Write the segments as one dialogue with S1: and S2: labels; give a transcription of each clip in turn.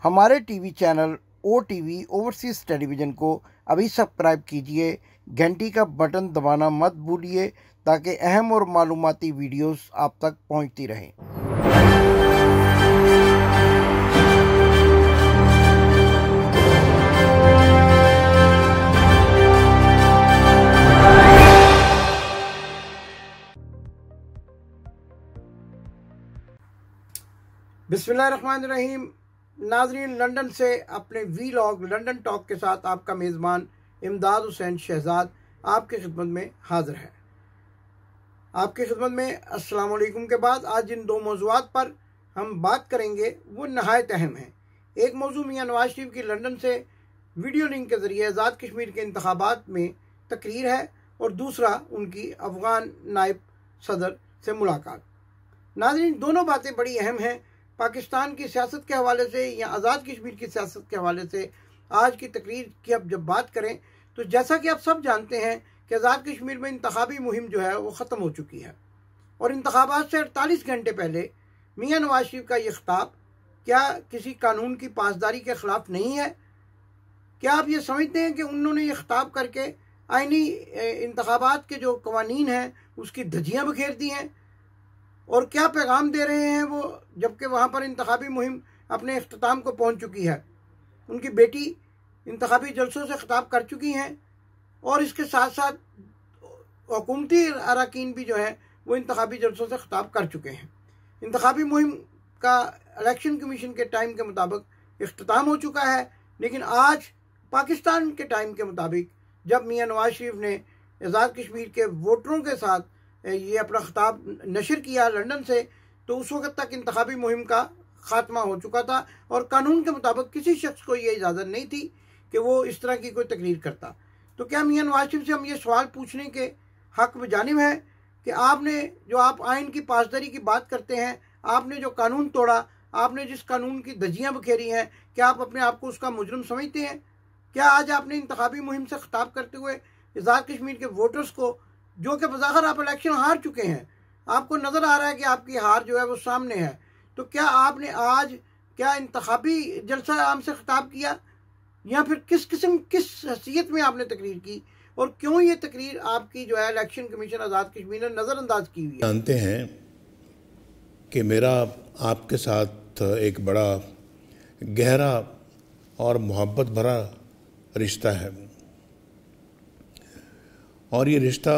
S1: हमारे TV channel OTV overseas television को अभी सब्सक्राइब कीजिए, घंटी का बटन दबाना मत भूलिए ताकि अहम और मालूमाती वीडियोस आप तक पहुंचती रहें। बिस्मिल्लाहिर्रहमानिर्रहीम। नाज़रीन, लंदन से अपने वीलॉग लंदन टॉक के साथ आपका मेज़बान इमदाद हुसैन शहजाद आपकी खिदमत में हाज़िर है। आपकी खिदमत में अस्सलाम वालेकुम के बाद आज जिन दो मौज़ूआत पर हम बात करेंगे वो नहायत अहम हैं। एक मौजू मियाँ नवाज शरीफ की लंदन से वीडियो लिंक के ज़रिए आज़ाद कश्मीर के इंतखाबात में तकरीर है और दूसरा उनकी अफ़गान नायब सदर से मुलाकात। नाज़रीन, दोनों बातें बड़ी अहम हैं। पाकिस्तान की सियासत के हवाले से या आज़ाद कश्मीर की सियासत के हवाले से आज की तकरीर की अब जब बात करें तो जैसा कि आप सब जानते हैं कि आज़ाद कश्मीर में इंतखाबी मुहिम जो है वो ख़त्म हो चुकी है और इंतखाबात से 48 घंटे पहले मियाँ नवाज शरीफ का ये खिताब क्या किसी कानून की पासदारी के ख़िलाफ़ नहीं है? क्या आप ये समझते हैं कि उन्होंने ये खिताब करके आइनी इंतखाबात के जो कवानीन हैं उसकी धज्जियाँ बखेर दी हैं? और क्या पैगाम दे रहे हैं वो, जबकि वहाँ पर इंतखाबी मुहिम अपने इख्तिताम को पहुँच चुकी है? उनकी बेटी इंतखाबी जलसों से खिताब कर चुकी हैं और इसके साथ साथ हुकूमती अरकान भी जो है वो इंतखाबी जलसों से खिताब कर चुके हैं। इंतखाबी मुहिम का इलेक्शन कमीशन के टाइम के मुताबिक इख्तिताम हो चुका है, लेकिन आज पाकिस्तान के टाइम के मुताबिक जब मियाँ नवाज शरीफ ने आज़ाद कश्मीर के वोटरों के साथ ये अपना खिताब नशर किया लंदन से, तो उस वक्त तक इंतखाबी मुहिम का खात्मा हो चुका था और कानून के मुताबिक किसी शख्स को ये इजाज़त नहीं थी कि वो इस तरह की कोई तकरीर करता। तो क्या मियाँ नवाज शरीफ से हम ये सवाल पूछने के हक बजानिब है कि आपने जो आप आइन की पासदारी की बात करते हैं, आपने जो कानून तोड़ा, आपने जिस कानून की धज्जियाँ बखेरी हैं, क्या आप अपने आप को उसका मुजरिम समझते हैं? क्या आज आपने इंतखाबी मुहिम से खिताब करते हुए आज़ाद कश्मीर के वोटर्स को, जो कि बज़ाहिर आप इलेक्शन हार चुके हैं, आपको नज़र आ रहा है कि आपकी हार जो है वो सामने है, तो क्या आपने आज क्या इंतखाबी जलसा आम से खिताब किया या फिर किस हैसियत में आपने तकरीर की और क्यों ये तकरीर आपकी जो है इलेक्शन कमीशन आज़ाद कश्मीर ने नज़रअंदाज की हुई है?
S2: जानते हैं कि मेरा आपके साथ एक बड़ा गहरा और मोहब्बत भरा रिश्ता है और ये रिश्ता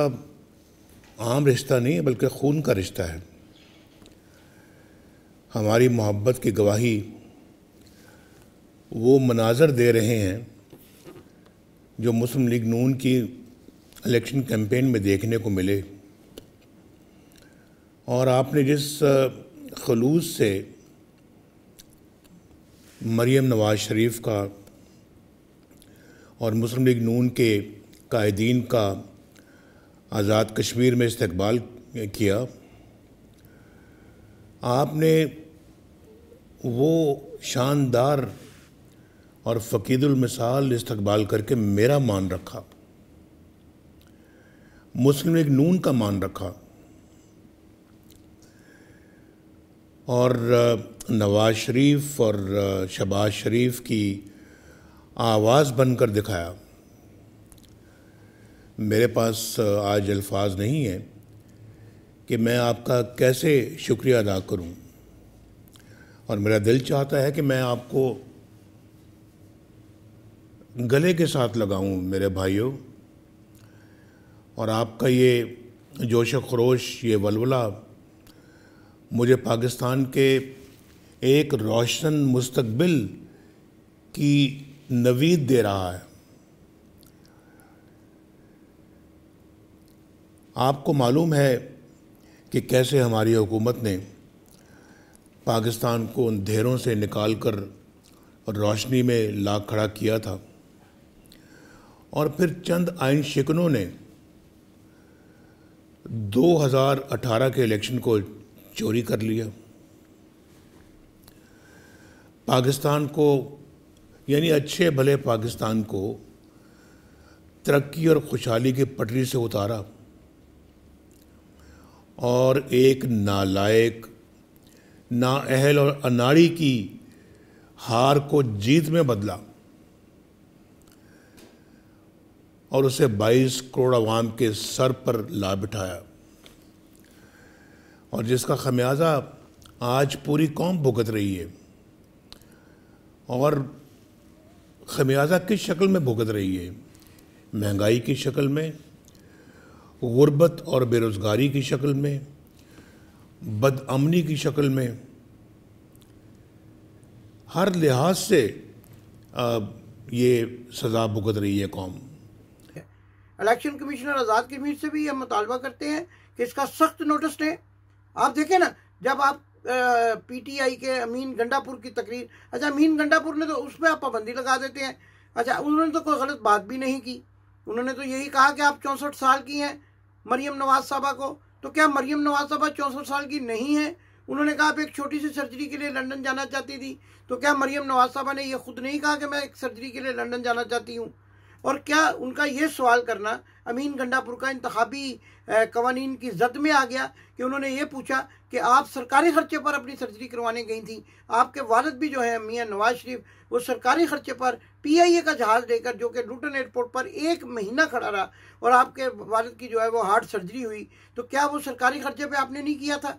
S2: आम रिश्ता नहीं है बल्कि खून का रिश्ता है। हमारी मोहब्बत की गवाही वो मनाज़र दे रहे हैं जो मुस्लिम लीग नून की इलेक्शन कैंपेन में देखने को मिले और आपने जिस खलूस से मरियम नवाज शरीफ का और मुस्लिम लीग नून के कायदीन का आज़ाद कश्मीर में इस्तकबाल किया, आपने वो शानदार और फ़कीदुल मिसाल इस्तकबाल करके मेरा मान रखा, मुस्लिम लीग नून का मान रखा और नवाज शरीफ और शहबाज शरीफ की आवाज़ बनकर दिखाया। मेरे पास आज अल्फाज नहीं है कि मैं आपका कैसे शुक्रिया अदा करूं और मेरा दिल चाहता है कि मैं आपको गले के साथ लगाऊं मेरे भाइयों, और आपका ये जोश खरोश, ये वलवला मुझे पाकिस्तान के एक रोशन मुस्तकबिल की नवीद दे रहा है। आपको मालूम है कि कैसे हमारी हुकूमत ने पाकिस्तान को अंधेरों से निकाल कर रोशनी में ला खड़ा किया था और फिर चंद आइन शिकनों ने 2018 के इलेक्शन को चोरी कर लिया। पाकिस्तान को, यानी अच्छे भले पाकिस्तान को, तरक्की और खुशहाली की पटरी से उतारा और एक नालायक, नाअहल और अनाड़ी की हार को जीत में बदला और उसे 22 करोड़ अवाम के सर पर ला बिठाया, और जिसका खमियाजा आज पूरी कौम भुगत रही है। और खमियाजा किस शक्ल में भुगत रही है? महंगाई की शक्ल में, गुर्बत और बेरोज़गारी की शक्ल में, बदअमनी की शक्ल में। हर लिहाज से ये सज़ा भुगत रही है कौम।
S1: इलेक्शन कमिश्नर आज़ाद कश्मीर से भी हम मुतालबा करते हैं कि इसका सख्त नोटिस लें। आप देखें ना, जब आप पीटीआई के अमीन गंडापुर की तकरीर, अच्छा अमीन गंडापुर ने तो उस पर आप पाबंदी लगा देते हैं। अच्छा, उन्होंने तो कोई गलत बात भी नहीं की, उन्होंने तो यही कहा कि आप 64 साल की हैं मरियम नवाज साहबा को। तो क्या मरियम नवाज साहबा 64 साल की नहीं है? उन्होंने कहा आप एक छोटी सी सर्जरी के लिए लंदन जाना चाहती थी, तो क्या मरियम नवाज साहबा ने यह खुद नहीं कहा कि मैं एक सर्जरी के लिए लंदन जाना चाहती हूँ? और क्या उनका ये सवाल करना अमीन गंडापुर का इंतखाबी कवानीन की जद में आ गया कि उन्होंने ये पूछा कि आप सरकारी खर्चे पर अपनी सर्जरी करवाने गई थी? आपके वालिद भी जो है मियाँ नवाज शरीफ, वो सरकारी खर्चे पर पीआईए का जहाज़ लेकर, जो कि लुटन एयरपोर्ट पर 1 महीना खड़ा रहा, और आपके वालिद की जो है वो हार्ट सर्जरी हुई, तो क्या वो सरकारी खर्चे पर आपने नहीं किया था?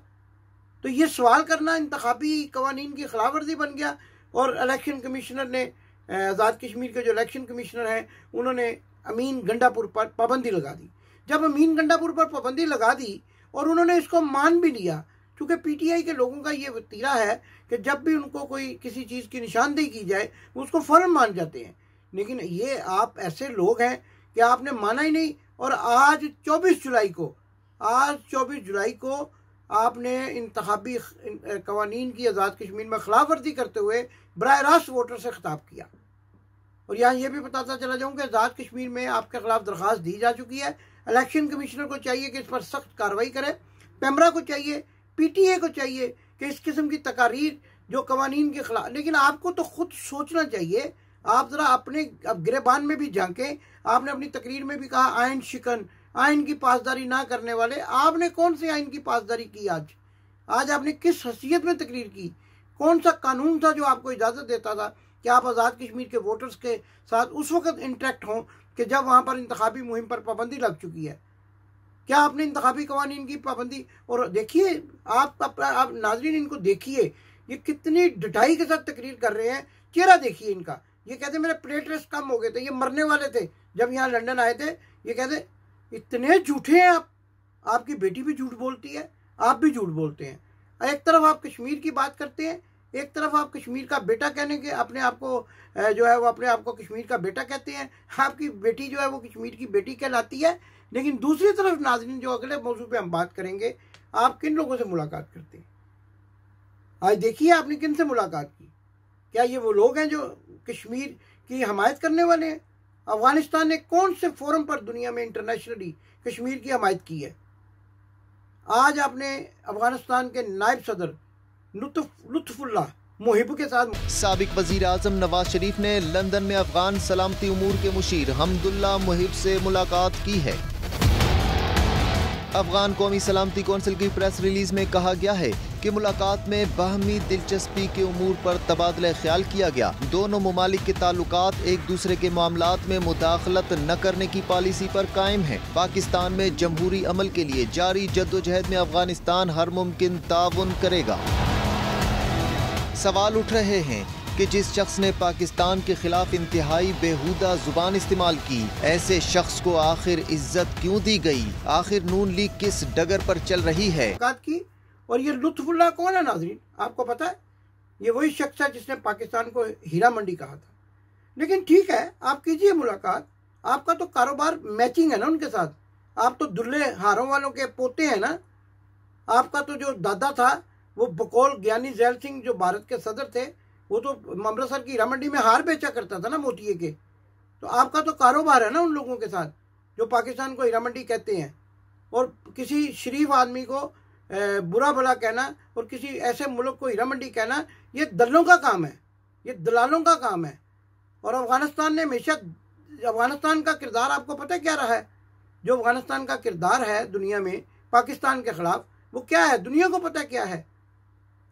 S1: तो ये सवाल करना इंतखाबी कवानीन की खिलाफ वर्जी बन गया। और इलेक्शन कमिश्नर ने, आज़ाद कश्मीर के जो इलेक्शन कमिश्नर हैं, उन्होंने अमीन गंडापुर पर पाबंदी लगा दी। जब अमीन गंडापुर पर पाबंदी लगा दी और उन्होंने इसको मान भी लिया, क्योंकि पीटीआई के लोगों का ये वतीरा है कि जब भी उनको कोई किसी चीज़ की निशानदेही की जाए वो उसको फ़ौरन मान जाते हैं। लेकिन ये आप ऐसे लोग हैं कि आपने माना ही नहीं, और आज 24 जुलाई को आपने इंतखाबी कवानीन की आज़ाद कश्मीर में खिलाफ वर्जी करते हुए बराह रास्त वोटर से खिताब किया। और यहाँ ये भी बताता चला जाऊँ कि आज़ाद कश्मीर में आपके खिलाफ दरख्वास्त दी जा चुकी है। इलेक्शन कमिश्नर को चाहिए कि इस पर सख्त कार्रवाई करे, पेमरा को चाहिए, पीटीए को चाहिए कि इस किस्म की तकारीर जो कवानीन के खिलाफ। लेकिन आपको तो खुद सोचना चाहिए, आप ज़रा अपने गिरेबान में भी झांकें। आपने अपनी तकरीर में भी कहा आयन शिकन, आयन की पासदारी ना करने वाले। आपने कौन सी आयन की पासदारी की? आज आपने किस हैसियत में तकरीर की? कौन सा कानून था जो आपको इजाज़त देता था कि आप आज़ाद कश्मीर के वोटर्स के साथ उस वक्त इंटरेक्ट हों कि जब वहाँ पर इंतखाबी मुहिम पर पाबंदी लग चुकी है? क्या आपने इंतखाबी कवानीन की पाबंदी? और देखिए, आप नाजरीन इनको देखिए, ये कितनी डटाई के साथ तकरीर कर रहे हैं। चेहरा देखिए इनका। ये कहते मेरे प्लेटलेट्स कम हो गए थे, ये मरने वाले थे जब यहाँ लंदन आए थे। ये कहते इतने झूठे हैं आप। आपकी बेटी भी झूठ बोलती है, आप भी झूठ बोलते हैं। एक तरफ आप कश्मीर की बात करते हैं, एक तरफ आप कश्मीर का बेटा कहने के अपने आप को जो है वो अपने आप को कश्मीर का बेटा कहते हैं। आपकी बेटी जो है वो कश्मीर की बेटी कहलाती है। लेकिन दूसरी तरफ नाज़रीन, जो अगले मौजू पे हम बात करेंगे, आप किन लोगों से मुलाकात करते हैं? आज देखिए आपने किन से मुलाकात की। क्या ये वो लोग हैं जो कश्मीर की हमायत करने वाले हैं? अफगानिस्तान ने कौन से फोरम पर दुनिया में इंटरनेशनली कश्मीर की हमायत की है? आज आपने अफगानिस्तान के नायब सदर लुत्फुल्लाह मुहिब के साथ
S3: साबिक वजीर आजम नवाज शरीफ ने लंदन में अफगान सलामती उमूर के मुशीर हमदुल्ला मुहिब से मुलाकात की है। अफगान कौमी सलामती कौंसिल की प्रेस रिलीज में कहा गया है कि मुलाकात में बाहमी दिलचस्पी के उमूर पर तबादला ख्याल किया गया। दोनों ममालिक के ताल्लुकात एक दूसरे के मामलात में मुदाखलत न करने की पॉलिसी पर कायम है। पाकिस्तान में जमहूरी अमल के लिए जारी जद्दोजहद में अफगानिस्तान हर मुमकिन ताउन करेगा। सवाल उठ रहे हैं कि जिस शख्स ने पाकिस्तान के खिलाफ इंतहाई बेहुदा जुबान इस्तेमाल की, ऐसे शख्स को आखिर इज्जत क्यों दी गई? आखिर नून लीग किस डगर पर चल रही है?
S1: की। और ये लुत्फुल्लाह कौन है नाज़रीन? आपको पता है, ये वही शख्स है जिसने पाकिस्तान को हीरा मंडी कहा था। लेकिन ठीक है, आप कीजिए मुलाकात, आपका तो कारोबार मैचिंग है ना उनके साथ। आप तो दुल्हे हारों वालों के पोते हैं ना। आपका तो जो दादा था वो बकौल ज्ञानी जैल सिंह जो भारत के सदर थे, वो तो अमृतसर की हीरा मंडी में हार बेचा करता था ना मोतिये के। तो आपका तो कारोबार है ना उन लोगों के साथ जो पाकिस्तान को हीरा मंडी कहते हैं। और किसी शरीफ आदमी को बुरा भला कहना और किसी ऐसे मुल्क को हीरा मंडी कहना, ये दलों का काम है, ये दलालों का काम है। और अफगानिस्तान ने हमेशा, अफगानिस्तान का किरदार आपको पता है क्या रहा है? जो अफगानिस्तान का किरदार है दुनिया में पाकिस्तान के खिलाफ, वो क्या है? दुनिया को पता क्या है।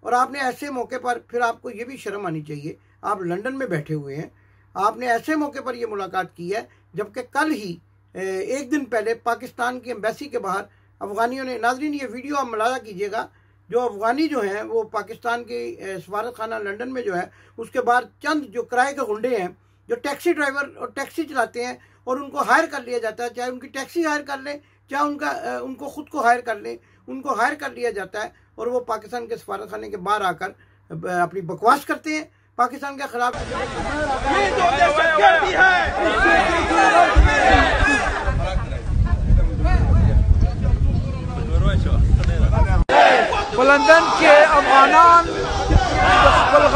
S1: और आपने ऐसे मौके पर फिर आपको ये भी शर्म आनी चाहिए, आप लंदन में बैठे हुए हैं, आपने ऐसे मौके पर ये मुलाकात की है जबकि कल ही एक दिन पहले पाकिस्तान की एम्बेसी के बाहर अफ़गानियों ने, नाज़रीन ये वीडियो आप मुलाज़ा कीजिएगा, जो अफ़गानी जो हैं वो पाकिस्तान की सफारत खाना लंदन में जो है उसके बाहर चंद जो किराए के गुंडे हैं, जो टैक्सी ड्राइवर और टैक्सी चलाते हैं और उनको हायर कर लिया जाता है, चाहे उनकी टैक्सी हायर कर लें चाहे उनको खुद को हायर कर लें, उनको हायर कर लिया जाता है और वो पाकिस्तान के सफारत खाने के बाहर आकर अपनी बकवास करते हैं पाकिस्तान के खिलाफ।
S4: लंदन के अफगानान खपल ग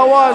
S4: आवाज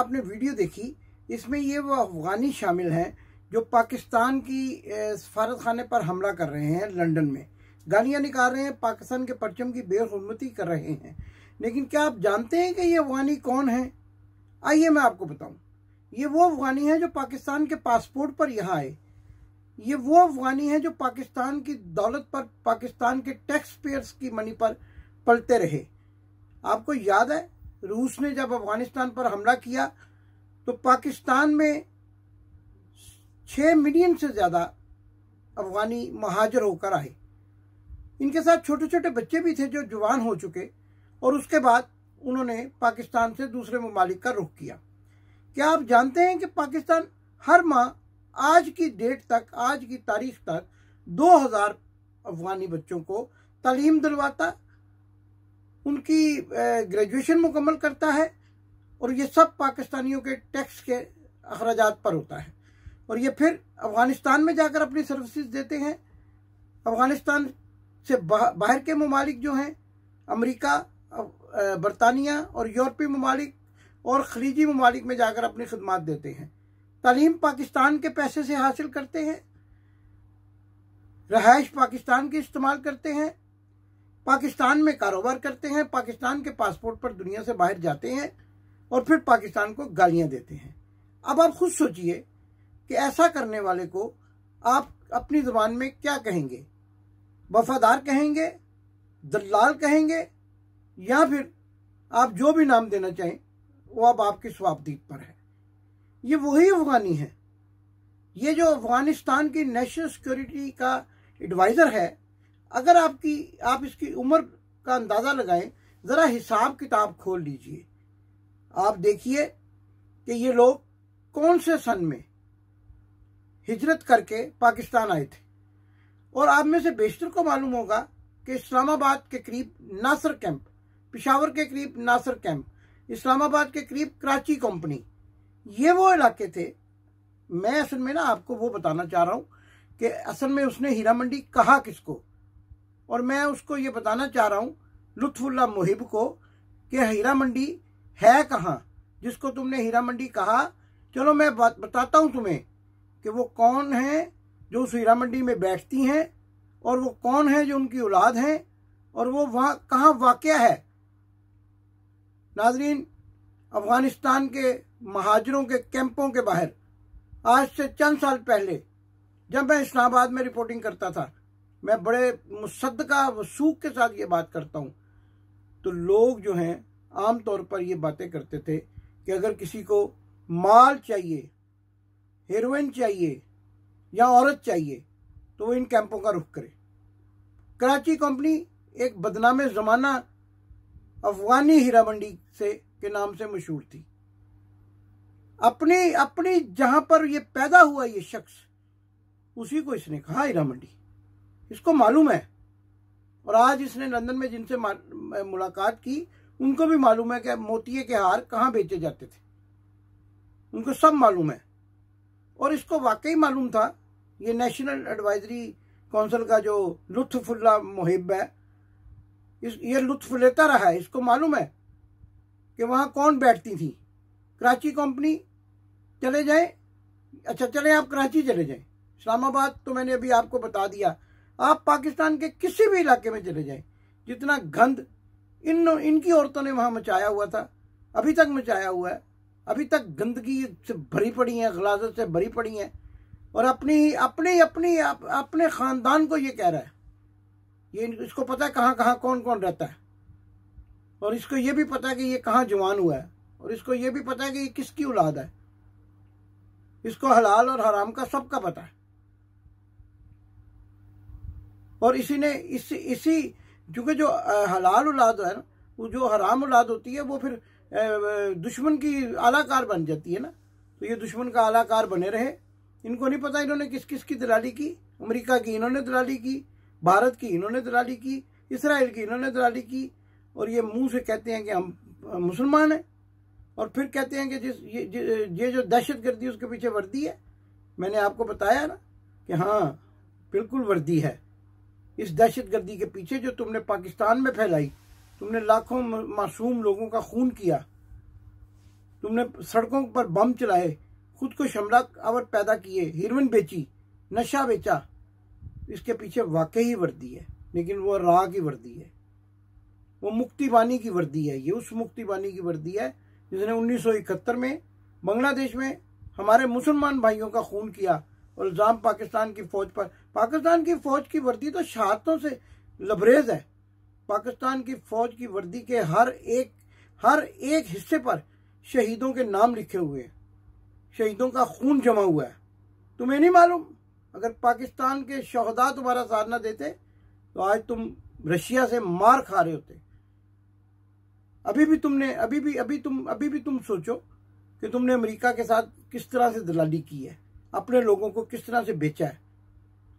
S1: आपने वीडियो देखी इसमें ये वो अफगानी शामिल हैं जो पाकिस्तान की सफारत खाने पर हमला कर रहे हैं, लंदन में गालियां निकाल रहे हैं, पाकिस्तान के परचम की बेहुरमती कर रहे हैं। लेकिन क्या आप जानते हैं कि ये अफगानी कौन है? आइए मैं आपको बताऊं। ये वो अफगानी हैं जो पाकिस्तान के पासपोर्ट पर यहाँ आए, ये वो अफगानी हैं जो पाकिस्तान की दौलत पर, पाकिस्तान के टैक्स पेयर्स की मनी पर पलते रहे। आपको याद है रूस ने जब अफगानिस्तान पर हमला किया तो पाकिस्तान में 6 मिलियन से ज़्यादा अफगानी महाजर होकर आए। इनके साथ छोटे छोटे बच्चे भी थे जो जवान हो चुके, और उसके बाद उन्होंने पाकिस्तान से दूसरे ममालिक का रुख किया। क्या आप जानते हैं कि पाकिस्तान हर माह आज की डेट तक, आज की तारीख तक 2000 अफगानी बच्चों को तालीम दिलवाता, उनकी ग्रेजुएशन मुकम्मल करता है, और ये सब पाकिस्तानियों के टैक्स के अखराजात पर होता है। और ये फिर अफगानिस्तान में जाकर अपनी सर्विसेज देते हैं। अफगानिस्तान से बाहर के ममालिक जो हैं, अमेरिका, बरतानिया और यूरोपीय ममालिक और खलीजी ममालिक में जाकर अपनी खिदमात देते हैं। तालीम पाकिस्तान के पैसे से हासिल करते हैं, रहाइश पाकिस्तान की इस्तेमाल करते हैं, पाकिस्तान में कारोबार करते हैं, पाकिस्तान के पासपोर्ट पर दुनिया से बाहर जाते हैं और फिर पाकिस्तान को गालियां देते हैं। अब आप खुद सोचिए कि ऐसा करने वाले को आप अपनी ज़ुबान में क्या कहेंगे? वफादार कहेंगे, दलाल कहेंगे, या फिर आप जो भी नाम देना चाहें वो अब आपकी स्वाबदीद पर है। ये वही अफगानी है, ये जो अफगानिस्तान की नेशनल सिक्योरिटी का एडवाइज़र है। अगर आप इसकी उम्र का अंदाज़ा लगाएं, ज़रा हिसाब किताब खोल लीजिए, आप देखिए कि ये लोग कौन से सन में हिजरत करके पाकिस्तान आए थे। और आप में से बेशतर को मालूम होगा कि इस्लामाबाद के करीब नासर कैंप, पेशावर के करीब नासर कैंप, इस्लामाबाद के करीब कराची कंपनी, ये वो इलाके थे। मैं असल में ना आपको वो बताना चाह रहा हूँ कि असल में उसने हीरा मंडी कहा किसको, और मैं उसको ये बताना चाह रहा हूँ लुत्फुल्लाह मुहिब को कि हीरा मंडी है कहाँ जिसको तुमने हीरा मंडी कहा। चलो मैं बताता हूँ तुम्हें कि वो कौन है जो उस हीरा मंडी में बैठती हैं, और वो कौन है जो उनकी औलाद हैं, और वो वहाँ कहाँ वाक़या है। नाजरीन, अफगानिस्तान के महाजरों के कैंपों के बाहर आज से चंद साल पहले जब मैं इस्लामाबाद में रिपोर्टिंग करता था, मैं बड़े मुसद्दका वसूख के साथ ये बात करता हूँ, तो लोग जो हैं आम तौर पर ये बातें करते थे कि अगर किसी को माल चाहिए, हेरोइन चाहिए या औरत चाहिए तो वो इन कैंपों का रुख करे। कराची कंपनी एक बदनामे ज़माना अफगानी हीरा मंडी से के नाम से मशहूर थी। अपनी जहां पर ये पैदा हुआ ये शख्स, उसी को इसने कहा हीरा मंडी, इसको मालूम है। और आज इसने लंदन में जिनसे मुलाकात की उनको भी मालूम है कि मोतिये के हार कहाँ बेचे जाते थे, उनको सब मालूम है। और इसको वाकई मालूम था, ये नेशनल एडवाइजरी काउंसिल का जो लुत्फुल्लाह मुहिब है, ये लुत्फ लेता रहा है। इसको मालूम है कि वहाँ कौन बैठती थी, कराची कंपनी, चले जाएं, अच्छा चले आप कराची चले जाएं, इस्लामाबाद तो मैंने अभी आपको बता दिया, आप पाकिस्तान के किसी भी इलाके में चले जाएं, जितना गंद इनकी औरतों ने वहाँ मचाया हुआ था, अभी तक मचाया हुआ है, अभी तक गंदगी से भरी पड़ी हैं, गलाजत से भरी पड़ी हैं, और अपने ख़ानदान को ये कह रहा है, ये इसको पता है कहाँ कहाँ कौन कौन रहता है, और इसको ये भी पता है कि ये कहाँ जवान हुआ है, और इसको ये भी पता है कि ये किसकी औलाद है, इसको हलाल और हराम का सबका पता है। और इसी ने इसी क्योंकि जो हलाल औलाद है ना, वो जो हराम औलाद होती है वो फिर दुश्मन की आलाकार बन जाती है ना, तो ये दुश्मन का आलाकार बने रहे। इनको नहीं पता इन्होंने किस किस की दलाली की, अमेरिका की इन्होंने दलाली की, भारत की इन्होंने दलाली की, इसराइल की इन्होंने दलाली की, और ये मुंह से कहते हैं कि हम मुसलमान हैं, और फिर कहते हैं कि ये जो दहशतगर्दी उसके पीछे वर्दी है। मैंने आपको बताया ना कि हाँ बिल्कुल वर्दी है। इस दहशतगर्दी के पीछे जो तुमने पाकिस्तान में फैलाई, तुमने लाखों मासूम लोगों का खून किया, तुमने सड़कों पर बम चलाए, खुद को हमला आवर पैदा किए, हीरोइन बेची, नशा बेचा, इसके पीछे वाकई वर्दी है, लेकिन वो राह की वर्दी है, वो मुक्ति बानी की वर्दी है। ये उस मुक्ति बानी की वर्दी है जिसने 1971 में बांग्लादेश में हमारे मुसलमान भाइयों का खून किया, और इल्ज़ाम पाकिस्तान की फौज पर। पाकिस्तान की फौज की वर्दी तो शहादतों से लबरेज है। पाकिस्तान की फौज की वर्दी के हर एक हिस्से पर शहीदों के नाम लिखे हुए हैं, शहीदों का खून जमा हुआ है। तुम्हें नहीं मालूम? अगर पाकिस्तान के शहदा तुम्हारा साथ न देते तो आज तुम रशिया से मार खा रहे होते। अभी भी तुम सोचो कि तुमने अमेरिका के साथ किस तरह से दलाली की है, अपने लोगों को किस तरह से बेचा है,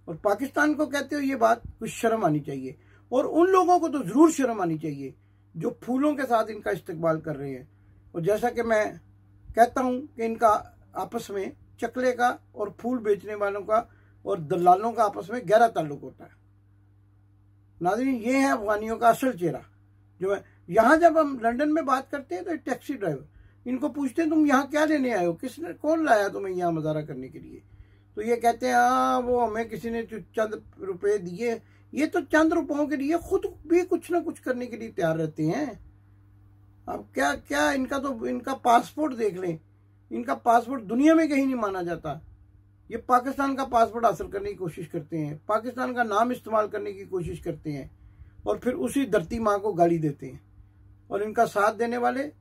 S1: और पाकिस्तान को कहते हो ये बात। कुछ शर्म आनी चाहिए, और उन लोगों को तो जरूर शर्म आनी चाहिए जो फूलों के साथ इनका इस्तेमाल कर रहे हैं। और जैसा कि मैं कहता हूं कि इनका आपस में चकले का और फूल बेचने वालों का और दलालों का आपस में गहरा ताल्लुक होता है। नाज़रीन, ये है अफगानियों का असल चेहरा। जो है यहाँ जब हम लंदन में बात करते हैं तो टैक्सी ड्राइवर इनको पूछते हैं तुम यहाँ क्या लेने आए हो, किसने कौन लाया तुम्हें यहाँ मजारा करने के लिए, तो ये कहते हैं हाँ वो हमें किसी ने चंद रुपए दिए। ये तो चंद रुपयों के लिए खुद भी कुछ ना कुछ करने के लिए तैयार रहते हैं। अब क्या इनका पासपोर्ट देख लें, इनका पासपोर्ट दुनिया में कहीं नहीं माना जाता। ये पाकिस्तान का पासपोर्ट हासिल करने की कोशिश करते हैं, पाकिस्तान का नाम इस्तेमाल करने की कोशिश करते हैं, और फिर उसी धरती माँ को गाली देते हैं। और इनका साथ देने वाले,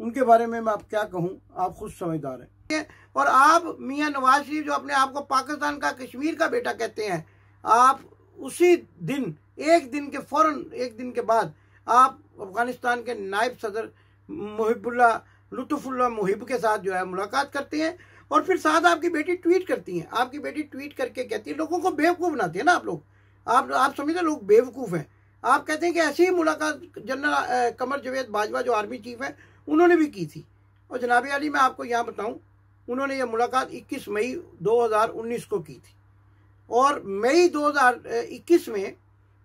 S1: उनके बारे में मैं आप क्या कहूँ, आप खुद समझदार हैं। और आप मियाँ नवाज शरीफ जो अपने आप को पाकिस्तान का कश्मीर का बेटा कहते हैं, आप उसी दिन एक दिन के बाद आप अफगानिस्तान के नायब सदर लुत्फुल्लाह मुहिब के साथ जो है मुलाकात करते हैं, और फिर साथ आपकी बेटी ट्वीट करती हैं। आपकी बेटी ट्वीट करके कहती है, लोगों को बेवकूफ़ बनाते हैं ना आप लोग, आप समझते लोग बेवकूफ़ हैं। आप कहते हैं कि ऐसी ही मुलाकात जनरल कमर जावेद बाजवा जो आर्मी चीफ है उन्होंने भी की थी। और जनाब अली मैं आपको यहाँ बताऊँ, उन्होंने ये मुलाकात 21 मई 2019 को की थी, और मई 2021 में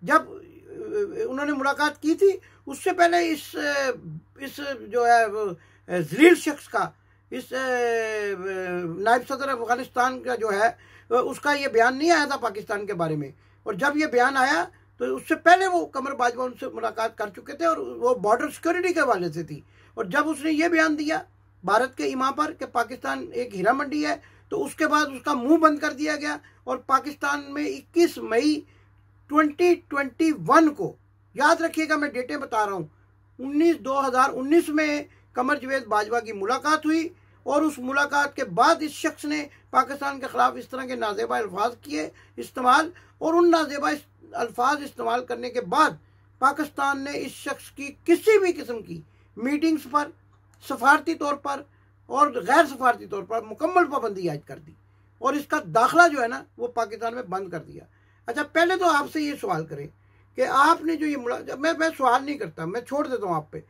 S1: जब उन्होंने मुलाकात की थी, उससे पहले इस जो है जलील शख्स का, इस नायब सदर अफगानिस्तान का जो है उसका ये बयान नहीं आया था पाकिस्तान के बारे में। और जब ये बयान आया तो उससे पहले वो कमर बाजवा उनसे मुलाकात कर चुके थे, और वो बॉर्डर सिक्योरिटी के हवाले से थी। और जब उसने ये बयान दिया भारत के ईमा पर कि पाकिस्तान एक हीरा मंडी है, तो उसके बाद उसका मुंह बंद कर दिया गया। और पाकिस्तान में 21 मई 2021 को, याद रखिएगा मैं डेटें बता रहा हूँ, 2019 में कमर जावेद बाजवा की मुलाकात हुई, और उस मुलाकात के बाद इस शख्स ने पाकिस्तान के खिलाफ इस तरह के नाजेबा अल्फाज किए इस्तेमाल, और उन नाजेबा अल्फाज इस्तेमाल करने के बाद पाकिस्तान ने इस शख्स की किसी भी किस्म की मीटिंग्स पर सफारती तौर पर और गैर सफारती तौर पर मुकम्मल पाबंदी आयद कर दी, और इसका दाखिला जो है ना वो पाकिस्तान में बंद कर दिया। अच्छा, पहले तो आपसे ये सवाल करें कि आपने जो ये मैं सवाल नहीं करता, मैं छोड़ देता हूँ आप पे।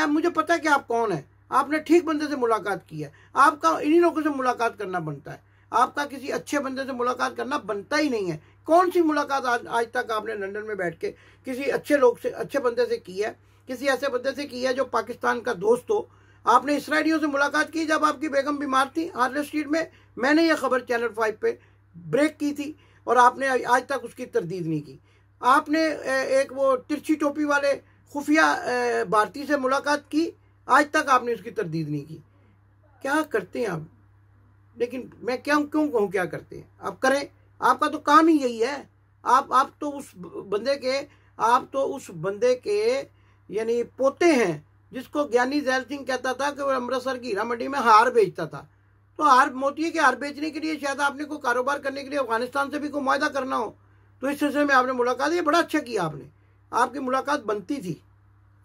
S1: मुझे पता है कि आप कौन है, आपने ठीक बंदे से मुलाकात की है, आपका इन्हीं लोगों से मुलाकात करना बनता है, आपका किसी अच्छे बंदे से मुलाकात करना बनता ही नहीं है। कौन सी मुलाकात आज तक आपने लंदन में बैठ के किसी अच्छे लोग से, अच्छे बंदे से की है, किसी ऐसे बंदे से की है जो पाकिस्तान का दोस्त हो? आपने इसराइलियों से मुलाकात की जब आपकी बेगम बीमार थी हार्ले स्ट्रीट में? मैंने ये खबर चैनल 5 पे ब्रेक की थी और आपने आज तक उसकी तरदीद नहीं की। आपने एक वो तिरछी टोपी वाले खुफिया भारतीय से मुलाकात की, आज तक आपने उसकी तरदीद नहीं की। क्या करते हैं आप? लेकिन मैं क्यों कहूँ क्या करते हैं? आप करें, आपका तो काम ही यही है। आप तो उस बंदे के यानी पोते हैं जिसको ज्ञानी जैल सिंह कहता था कि वो अमृतसर की हीरा मंडी में हार बेचता था। तो हार मोती के हार बेचने के लिए शायद आपने कोई कारोबार करने के लिए अफगानिस्तान से भी कोई मुआहदा करना हो, तो इस सिलसिले में आपने मुलाकात, ये बड़ा अच्छा किया आपने, आपकी मुलाकात बनती थी।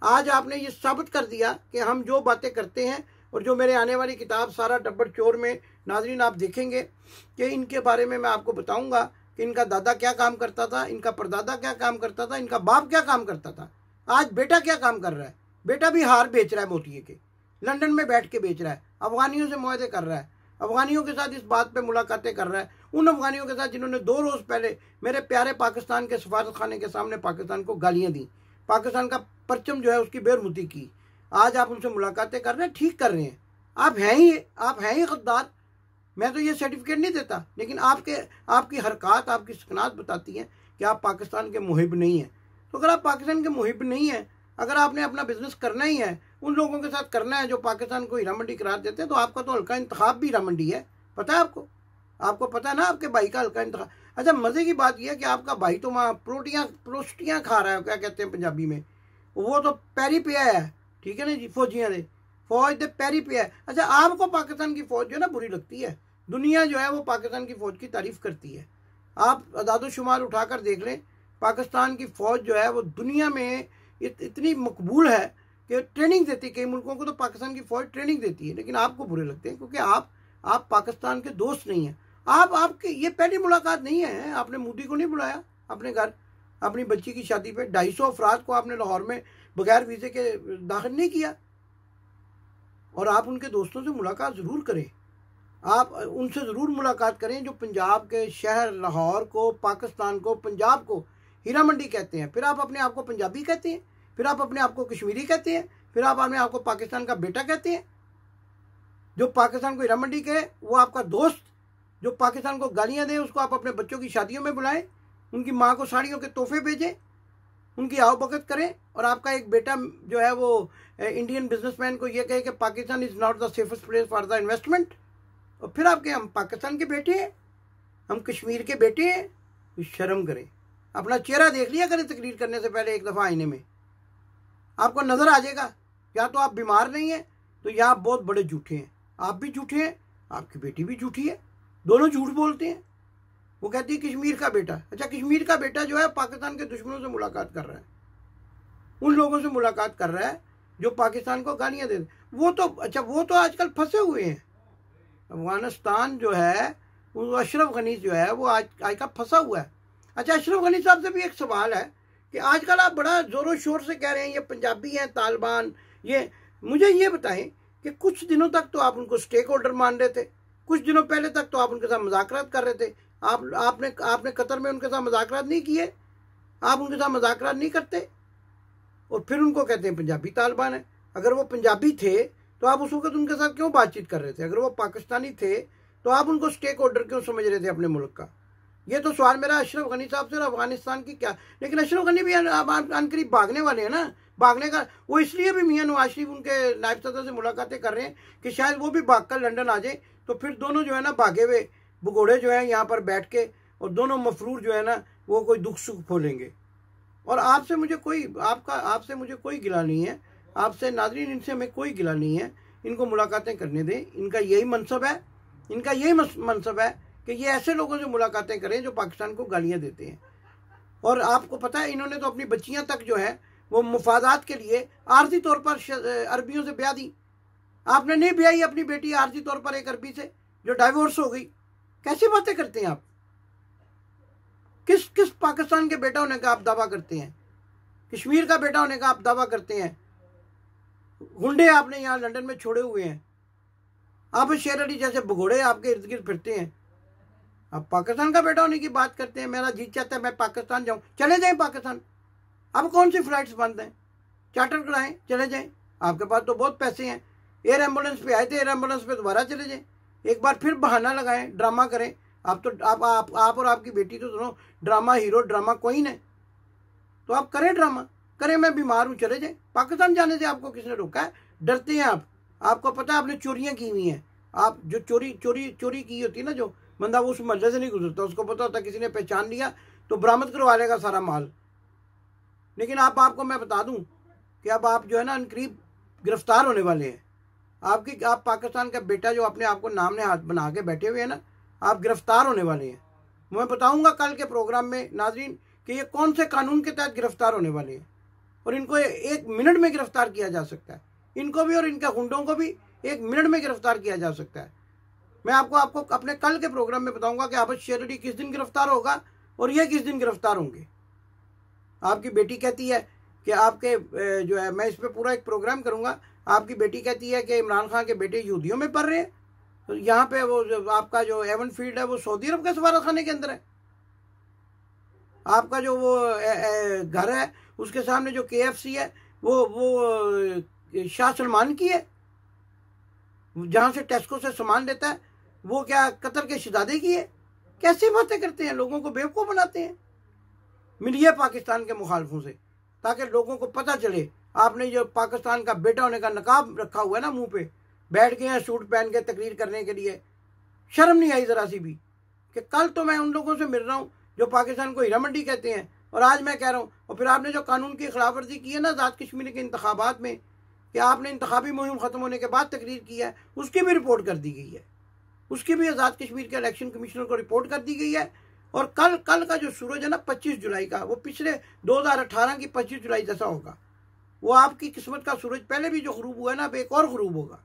S1: आज आपने ये साबित कर दिया कि हम जो बातें करते हैं, और जो मेरे आने वाली किताब सारा टब्बर चोर में नाजरीन आप देखेंगे कि इनके बारे में मैं आपको बताऊंगा कि इनका दादा क्या काम करता था, इनका परदादा क्या काम करता था, इनका बाप क्या काम करता था, आज बेटा क्या काम कर रहा है। बेटा भी हार बेच रहा है मोतिये के, लंदन में बैठ के बेच रहा है, अफगानियों से मुआहदे कर रहा है, अफगानियों के साथ इस बात पे मुलाकातें कर रहा है, उन अफगानियों के साथ जिन्होंने 2 रोज़ पहले मेरे प्यारे पाकिस्तान के सफारत खाने के सामने पाकिस्तान को गालियाँ दी, पाकिस्तान का परचम जो है उसकी बेरमुती की। आज आप उनसे मुलाकातें कर रहे हैं, ठीक कर रहे हैं। आप हैं ही गद्दार। मैं तो ये सर्टिफिकेट नहीं देता, लेकिन आपकी हरकत, आपकी सकनात बताती हैं कि आप पाकिस्तान के मुहिब नहीं हैं। तो अगर आप पाकिस्तान के मुहिब नहीं हैं, अगर आपने अपना बिजनेस करना ही है, उन लोगों के साथ करना है जो पाकिस्तान को हीरा मंडी करार देते हैं, तो आपका तो हल्का इंतखाब भी हीरा मंडी है। पता है आपको पता है ना आपके भाई का हल्का इंतखाब। अच्छा, मज़े की बात यह है कि आपका भाई तो वहाँ प्रोस्टियाँ खा रहा है, क्या कहते हैं पंजाबी में, वो तो पैरी पिया है, ठीक है ना जी, फौजियाँ दे फौज दे पैरी पिया है। अच्छा, आपको पाकिस्तान की फ़ौज जो है ना बुरी लगती है, दुनिया जो है वो पाकिस्तान की फ़ौज की तारीफ़ करती है। आप अदादुशुमार उठाकर देख लें, पाकिस्तान की फ़ौज जो है वो दुनिया में इतनी मकबूल है कि ट्रेनिंग देती है। कई मुल्कों को तो पाकिस्तान की फ़ौज ट्रेनिंग देती है, लेकिन आपको बुरे लगते हैं क्योंकि आप पाकिस्तान के दोस्त नहीं हैं। आपकी ये पहली मुलाकात नहीं है। आपने मोदी को नहीं बुलाया अपने घर अपनी बच्ची की शादी पे, 250 अफराद को आपने लाहौर में बगैर वीज़े के दाखिल नहीं किया। और आप उनके दोस्तों से मुलाकात ज़रूर करें, आप उनसे ज़रूर मुलाकात करें जो पंजाब के शहर लाहौर को, पाकिस्तान को, पंजाब को हीरा मंडी कहते हैं। फिर आप अपने आप को पंजाबी कहते हैं, फिर आप अपने आप को कश्मीरी कहते हैं, फिर आप अपने आप को पाकिस्तान का बेटा कहते हैं। जो पाकिस्तान को हीरा मंडी कहे वो आपका दोस्त, जो पाकिस्तान को गालियाँ दे उसको आप अपने बच्चों की शादियों में बुलाएं, उनकी माँ को साड़ियों के तोहफे भेजें, उनकी आवभगत करें। और आपका एक बेटा जो है वो इंडियन बिजनेसमैन को ये कहे कि Pakistan is not the safest place for the investment, और फिर आपके हम पाकिस्तान के बेटे हैं, हम कश्मीर के बेटे हैं। तो शर्म करें, अपना चेहरा देख लिया करें तकरीर करने से पहले एक दफ़ा आईने में, आपको नज़र आ जाएगा। या तो आप बीमार नहीं हैं, तो या आप बहुत बड़े झूठे हैं। आप भी झूठे हैं, आपकी बेटी भी झूठी है, दोनों झूठ बोलते हैं। वो कहती है कश्मीर का बेटा। अच्छा, कश्मीर का बेटा जो है पाकिस्तान के दुश्मनों से मुलाकात कर रहा है, उन लोगों से मुलाकात कर रहा है जो पाकिस्तान को गालियाँ दे। वो तो आजकल फंसे हुए हैं। अफगानिस्तान जो है वो अशरफ गनी जो है वो आज का फंसा हुआ है। अच्छा, अशरफ गनी साहब से भी एक सवाल है कि आजकल आप बड़ा ज़ोरों शोर से कह रहे हैं ये पंजाबी हैं, तालिबान, ये मुझे ये बताएं कि कुछ दिनों तक तो आप उनको स्टेक होल्डर मान रहे थे, कुछ दिनों पहले तक तो आप उनके साथ मुज़ाकरात कर रहे थे। आपने कतर में उनके साथ मुज़ाकरात नहीं किए, आप उनके साथ मुज़ाकरात नहीं करते, और फिर उनको कहते हैं पंजाबी तालिबान है। अगर वो पंजाबी थे तो आप उस वक्त उनके साथ क्यों बातचीत कर रहे थे? अगर वो पाकिस्तानी थे तो आप उनको स्टेक होल्डर क्यों समझ रहे थे अपने मुल्क का? ये तो सवाल मेरा अशरफ गनी साहब से, अफगानिस्तान की क्या। लेकिन अशरफ गनी भी अनकरीब भागने वाले हैं ना, भागने का वो इसलिए भी मियां नवाज शरीफ उनके नायब सदर से मुलाकातें कर रहे हैं कि शायद वो भी भाग कर लंदन आ जाए, तो फिर दोनों जो है ना भागे हुए भगोड़े जो है यहाँ पर बैठ के, और दोनों मफरूर जो है ना वो कोई दुख सुख खोलेंगे। और आपसे मुझे कोई गिला नहीं है, आपसे नाज़रीन, इनसे हमें कोई गिला नहीं है। इनको मुलाकातें करने दें, इनका यही मनसब है कि ये ऐसे लोगों से मुलाकातें करें जो पाकिस्तान को गालियाँ देते हैं। और आपको पता है इन्होंने तो अपनी बच्चियाँ तक जो है वो मुफादात के लिए आर्जी तौर पर अरबियों से ब्याह दी। आपने नहीं ब्याही अपनी बेटी आर्जी तौर पर एक अरबी से जो डाइवोर्स हो गई। कैसी बातें करते हैं आप? किस पाकिस्तान के बेटा होने का आप दावा करते हैं? कश्मीर का बेटा होने का आप दावा करते हैं? गुंडे आपने यहाँ लंदन में छोड़े हुए हैं, आप शेर अली जैसे भगोड़े आपके इर्द गिर्द फिरते हैं। आप पाकिस्तान का बेटा होने की बात करते हैं। मेरा जी चाहता है मैं पाकिस्तान जाऊं, चले जाएं पाकिस्तान। अब कौन सी फ्लाइट्स बंद हैं? चार्टर कराएं, चले जाएं। आपके पास तो बहुत पैसे हैं, एयर एम्बुलेंस पे आए थे, एयर एम्बुलेंस पे दोबारा चले जाएं। एक बार फिर बहाना लगाएं, ड्रामा करें। आप तो आप और आपकी बेटी तो दोनों ड्रामा हीरो, ड्रामा क्वीन है, तो आप करें ड्रामा, करें मैं बीमार हूँ चले जाए। पाकिस्तान जाने से आपको किसने रोका है? डरते हैं आप। आपको पता है आपने चोरियां की हुई हैं। आप जो चोरी की होती है ना, जो बंदा वो उस मसले से नहीं गुजरता, उसको पता होता किसी ने पहचान लिया तो बरामद करवा लेगा सारा माल। लेकिन आपको मैं बता दूं कि अब आप जो है ना करीब गिरफ्तार होने वाले हैं। आप पाकिस्तान का बेटा जो अपने आप को नाम ने हाथ बना के बैठे हुए हैं ना, आप गिरफ्तार होने वाले हैं। मैं बताऊंगा कल के प्रोग्राम में नाजरीन कि ये कौन से कानून के तहत गिरफ्तार होने वाले हैं, और इनको 1 मिनट में गिरफ्तार किया जा सकता है। इनको भी और इनके गुंडों को भी 1 मिनट में गिरफ्तार किया जा सकता है। मैं आपको अपने कल के प्रोग्राम में बताऊंगा कि आबद शेरडी किस दिन गिरफ्तार होगा और ये किस दिन गिरफ्तार होंगे। आपकी बेटी कहती है कि आपके जो है, मैं इस पर पूरा एक प्रोग्राम करूंगा। आपकी बेटी कहती है कि इमरान खान के बेटे यहूदियों में पढ़ रहे हैं, तो यहाँ पे वो आपका जो एवन फील्ड है वो सऊदी अरब के सफारत खाने के अंदर है। आपका जो वो घर है उसके सामने जो KFC है वो शाह सलमान की है, जहाँ से टेस्को से सामान लेता है, वो क्या कतर के शहजादे की है? कैसी बातें करते हैं, लोगों को बेवकूफ़ बनाते हैं। मिलिए पाकिस्तान के मुखालफों से, ताकि लोगों को पता चले। आपने जो पाकिस्तान का बेटा होने का नकाब रखा हुआ है ना, मुंह पे बैठ गए हैं सूट पहन के तकरीर करने के लिए, शर्म नहीं आई ज़रा सी भी? कि कल तो मैं उन लोगों से मिल रहा हूँ जो पाकिस्तान को हीरा मंडी कहते हैं, और आज मैं कह रहा हूँ। और फिर आपने जो कानून की खिलाफ वर्जी की है ना आज़ाद कश्मीर के इंतखाबात में, कि आपने इंतखाबी मुहिम ख़त्म होने के बाद तकरीर की है, उसकी भी रिपोर्ट कर दी गई है। उसकी भी आज़ाद कश्मीर के इलेक्शन कमिश्नर को रिपोर्ट कर दी गई है। और कल का जो सूरज है ना 25 जुलाई का, वो पिछले 2018 की 25 जुलाई जैसा होगा। वो आपकी किस्मत का सूरज पहले भी जो ग़ुरूब हुआ है ना, अब एक और ग़ुरूब होगा,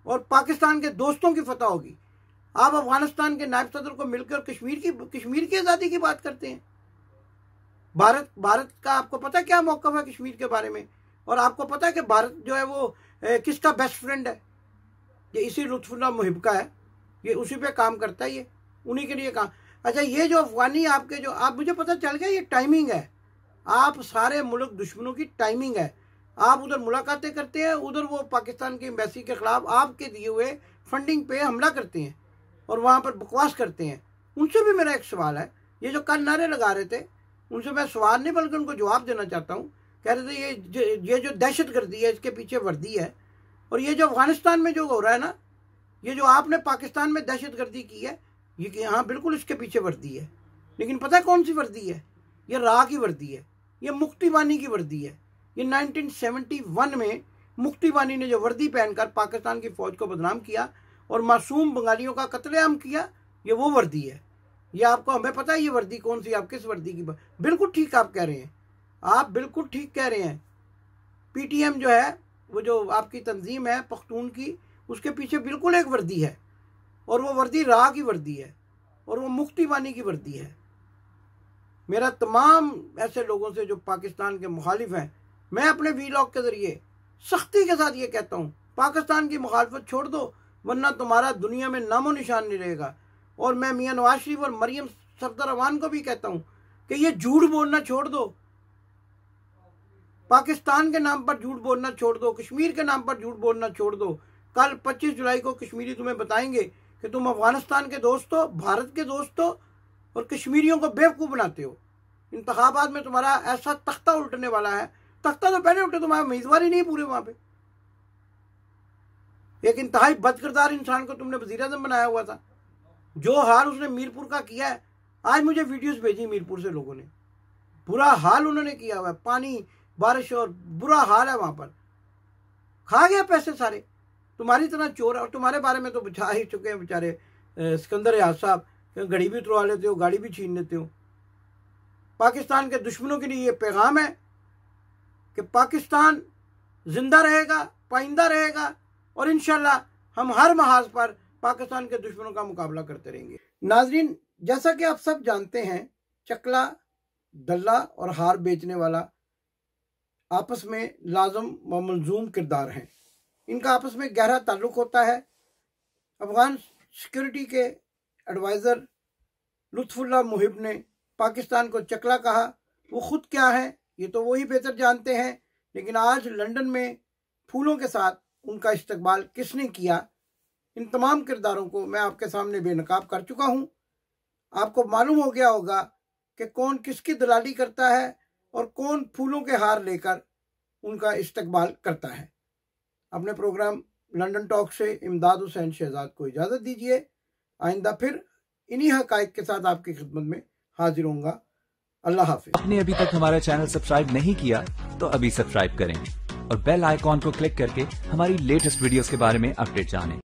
S1: और पाकिस्तान के दोस्तों की फतह होगी। आप अफगानिस्तान के नायब सदर को मिलकर कश्मीर की आज़ादी की बात करते हैं। भारत का आपको पता क्या मौक़िफ़ है कश्मीर के बारे में? और आपको पता है कि भारत जो है वो किसका बेस्ट फ्रेंड है? ये इसी लुत्फुल्लाह मुहिब का है, ये उसी पे काम करता है, ये उन्हीं के लिए काम। अच्छा, ये जो अफगानी आपके जो आप, मुझे पता चल गया ये टाइमिंग है। आप सारे मुल्क दुश्मनों की टाइमिंग है। आप उधर मुलाकातें करते हैं, उधर वो पाकिस्तान की एम्बेसी के खिलाफ आपके दिए हुए फंडिंग पे हमला करते हैं और वहाँ पर बकवास करते हैं। उनसे भी मेरा एक सवाल है, ये जो कल नारे लगा रहे थे, उनसे मैं सवाल नहीं बल्कि उनको जवाब देना चाहता हूँ। कह रहे थे ये जो दहशत गर्दी है इसके पीछे वर्दी है, और ये जो अफगानिस्तान में जो हो रहा है ना, ये जो आपने पाकिस्तान में दहशत गर्दी की है, ये हाँ बिल्कुल इसके पीछे वर्दी है। लेकिन पता है कौन सी वर्दी है? ये राह की वर्दी है, ये मुक्ति बानी की वर्दी है। ये 1971 में मुक्ति बानी ने जो वर्दी पहनकर पाकिस्तान की फ़ौज को बदनाम किया और मासूम बंगालियों का कत्लेआम किया, ये वो वर्दी है। ये आपको, हमें पता है ये वर्दी कौन सी, आप किस वर्दी की बिल्कुल ठीक आप कह रहे हैं, आप बिल्कुल ठीक कह रहे हैं। PTM जो है, वो जो आपकी तंजीम है पख्तून की, उसके पीछे बिल्कुल एक वर्दी है, और वो वर्दी राह की वर्दी है, और वो मुक्ति बानी की वर्दी है। मेरा तमाम ऐसे लोगों से जो पाकिस्तान के मुखालिफ हैं, मैं अपने वीलॉग के ज़रिए सख्ती के साथ ये कहता हूँ, पाकिस्तान की मुखालफत छोड़ दो, वरना तुम्हारा दुनिया में नामो निशान नहीं रहेगा। और मैं मियाँ नवाज शरीफ और मरियम सफदर अवान को भी कहता हूँ कि ये झूठ बोलना छोड़ दो, पाकिस्तान के नाम पर झूठ बोलना छोड़ दो, कश्मीर के नाम पर झूठ बोलना छोड़ दो। कल 25 जुलाई को कश्मीरी तुम्हें बताएंगे कि तुम अफगानिस्तान के दोस्त हो, भारत के दोस्त हो, और कश्मीरियों को बेवकूफ़ बनाते हो। इंतखाबात में तुम्हारा ऐसा तख्ता उल्टने वाला है, तख्ता तो पहले उल्टे, तुम्हारा उम्मीदवार ही नहीं पूरे वहाँ पे। एक इंतहाई बदकिरदार इंसान को तुमने वज़ीर आज़म बनाया हुआ था। जो हाल उसने मीरपुर का किया है, आज मुझे वीडियोस भेजी मीरपुर से लोगों ने, बुरा हाल उन्होंने किया हुआ है, पानी बारिश और बुरा हाल है वहाँ पर। खा गया पैसे सारे, तुम्हारी तरह चोर। और तुम्हारे बारे में तो बचा ही चुके हैं बेचारे सिकंदर याद साहब, घड़ी भी उतरवा लेते हो, गाड़ी भी छीन लेते हो। पाकिस्तान के दुश्मनों के लिए ये पैगाम है कि पाकिस्तान जिंदा रहेगा, पाइंदा रहेगा, और इंशाल्लाह हम हर महाज पर पाकिस्तान के दुश्मनों का मुकाबला करते रहेंगे। नाजरीन, जैसा कि आप सब जानते हैं, चकला, दल्ला और हार बेचने वाला आपस में लाजम व मलजूम किरदार हैं। इनका आपस में गहरा ताल्लुक़ होता है। अफगान सिक्योरिटी के एडवाइज़र लुत्फुल्लाह मुहिब ने पाकिस्तान को चकला कहा। वो ख़ुद क्या है ये तो वही बेहतर जानते हैं, लेकिन आज लंदन में फूलों के साथ उनका इस्तकबाल किसने किया, इन तमाम किरदारों को मैं आपके सामने बेनकाब कर चुका हूँ। आपको मालूम हो गया होगा कि कौन किसकी दलाली करता है और कौन फूलों के हार लेकर उनका इस्तकबाल करता है। अपने प्रोग्राम लंदन टॉक से इमदाद हुसैन शहजाद को इजाज़त दीजिए। आइंदा फिर इन्हीं हक़ाइक़ के साथ आपकी खिदमत में हाजिर होऊंगा। अल्लाह हाफिज़।
S5: आपने अभी तक हमारा चैनल सब्सक्राइब नहीं किया तो अभी सब्सक्राइब करें और बेल आइकॉन को क्लिक करके हमारी लेटेस्ट वीडियोस के बारे में अपडेट जानें।